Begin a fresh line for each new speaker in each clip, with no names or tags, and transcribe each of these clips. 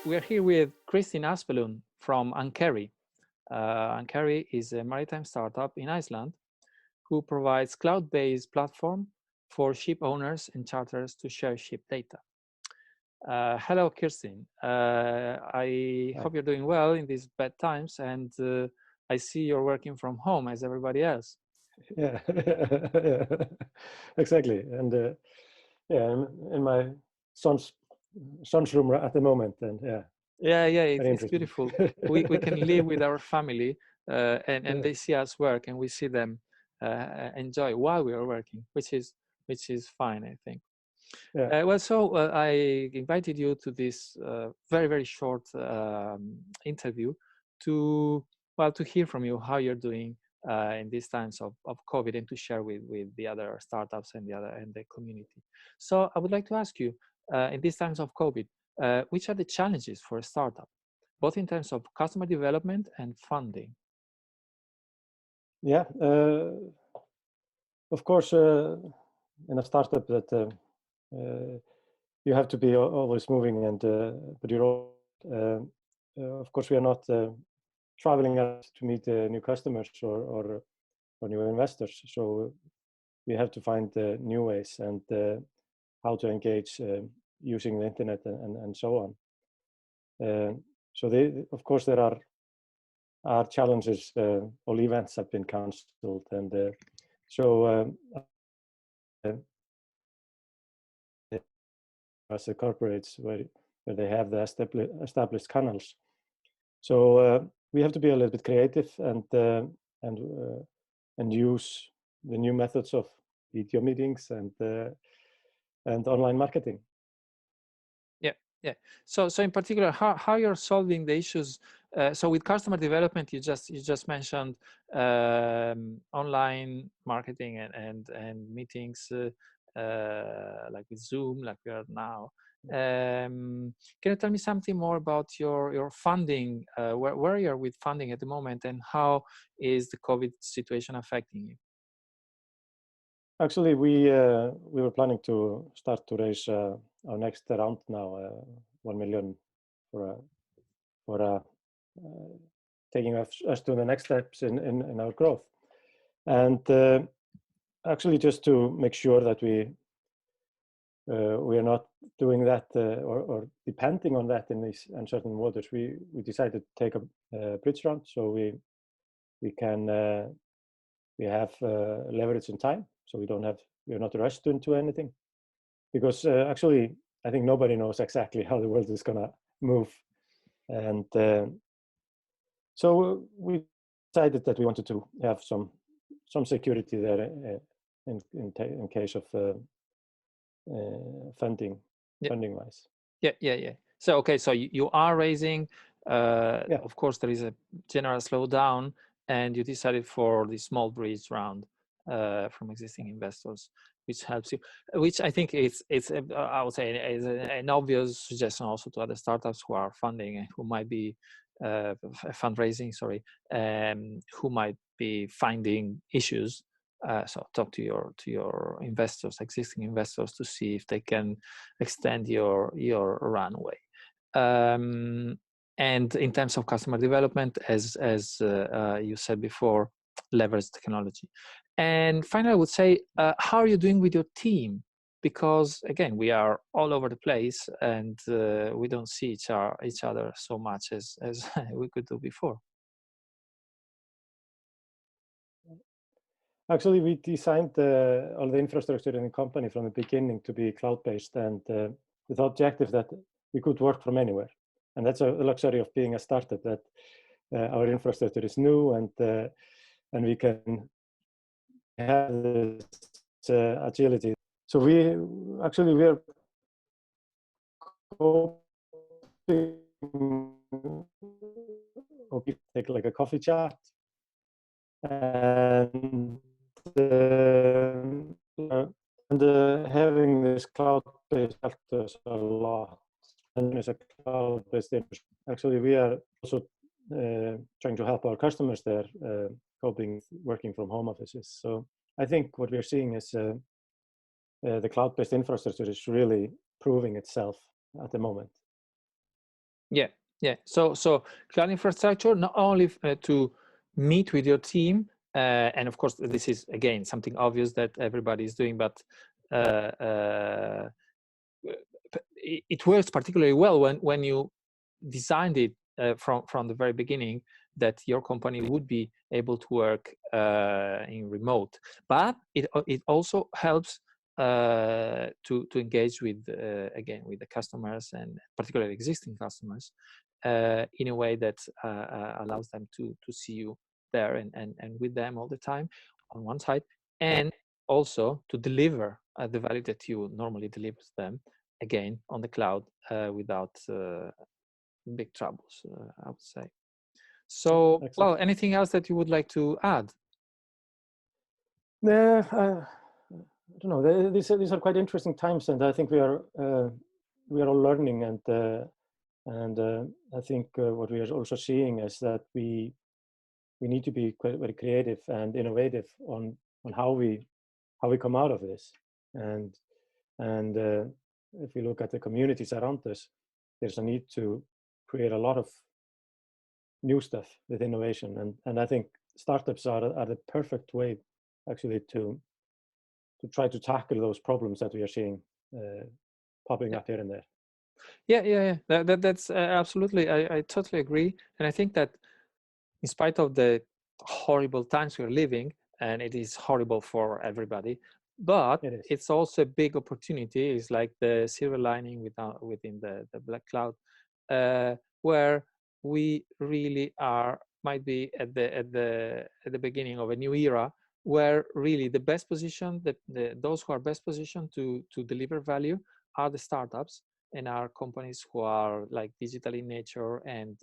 We're here with Kirstinn Aspelund from Ankeri. Ankeri is a maritime startup in Iceland who provides cloud-based platform for ship owners and charters to share ship data. Hello, Kirstinn. I hope you're doing well in these bad times, and I see you're working from home as everybody else.
Yeah, yeah. Exactly. And yeah, I'm in my son's room at the moment, and yeah.
Yeah,
Very
it's
interesting.
beautiful. We can live with our family, and
Yeah.
they see us work, and we see them enjoy while we are working, which is fine, I think.
Yeah.
Well, so I invited you to this very short interview to hear from you how you're doing in these times of COVID, and to share with the other startups and the community. So I would like to ask you, in these times of COVID, which are the challenges for a startup, both in terms of customer development and funding?
Yeah. Of course, in a startup that you have to be always moving, and but you're all, of course, we are not traveling out to meet new customers or new investors. So we have to find new ways and how to engage using the internet and so on. So of course, there are challenges. All events have been cancelled, and so as the corporates where they have the established channels. So we have to be a little bit creative and use the new methods of video meetings and online marketing.
Yeah. So in particular, how you're solving the issues. So with customer development, you just mentioned online marketing and meetings like with Zoom, like we are now. Can you tell me something more about your funding? Where you are with funding at the moment, and how is the COVID situation affecting you?
Actually, we were planning to start to raise our next round now, 1 million for taking us to the next steps in our growth. And actually, just to make sure that we are not doing that or depending on that in these uncertain waters, we decided to take a bridge round, so we have leverage in time, so we're not rushed into anything, because actually I think nobody knows exactly how the world is gonna move, and so we decided that we wanted to have some security there in case of funding wise.
Yeah. So okay, so you are raising.
Yeah.
Of course, there is a general slowdown, and you decided for the small bridge round from existing investors, which helps you. Which I think it's I would say is an obvious suggestion also to other startups who are funding and who might be fundraising. Sorry, who might be finding issues. So talk to your investors, existing investors, to see if they can extend your runway. And in terms of customer development, as you said before, leverage technology. And finally, I would say, how are you doing with your team? Because again, we are all over the place, and we don't see each other so much as we could do before.
Actually, we designed all the infrastructure in the company from the beginning to be cloud-based, and with the objective that we could work from anywhere. And that's a luxury of being a startup, that our infrastructure is new, and we can have this agility. So we're hoping we take like a coffee chat, and having this cloud-based helped us a lot. And as a cloud-based, actually we are also trying to help our customers there coping working from home offices. So I think what we're seeing is the cloud-based infrastructure is really proving itself at the moment.
Yeah, yeah. So cloud infrastructure not only to meet with your team, and of course this is again something obvious that everybody is doing, but it works particularly well when you designed it from the very beginning that your company would be able to work in remote. But it also helps to engage with again with the customers, and particularly existing customers, in a way that allows them to see you there and with them all the time on one side, and also to deliver the value that you normally deliver to them again on the cloud without big troubles, I would say. So,
Excellent.
well, anything else that you would like to add?
Yeah, I don't know. These are quite interesting times, and I think we are all learning, and I think what we are also seeing is that we need to be quite very creative and innovative on how we come out of this, and if we look at the communities around us, there's a need to create a lot of new stuff with innovation, and I think startups are the perfect way actually to try to tackle those problems that we are seeing popping up here and there.
Yeah. That's absolutely. I totally agree, and I think that in spite of the horrible times we're living, and it is horrible for everybody, but it's also a big opportunity. It's like the silver lining within the black cloud, where we really might be at the beginning of a new era, where really the best position, that those who are best positioned to deliver value are the startups, and are companies who are like digital in nature and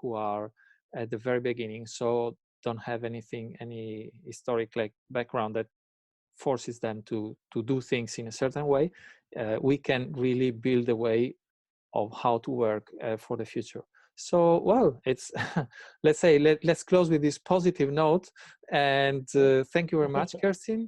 who are at the very beginning, so don't have any historic like background that forces them to do things in a certain way. We can really build a way of how to work for the future. So, well, it's let's say let's close with this positive note, and thank you very much, Kirstinn.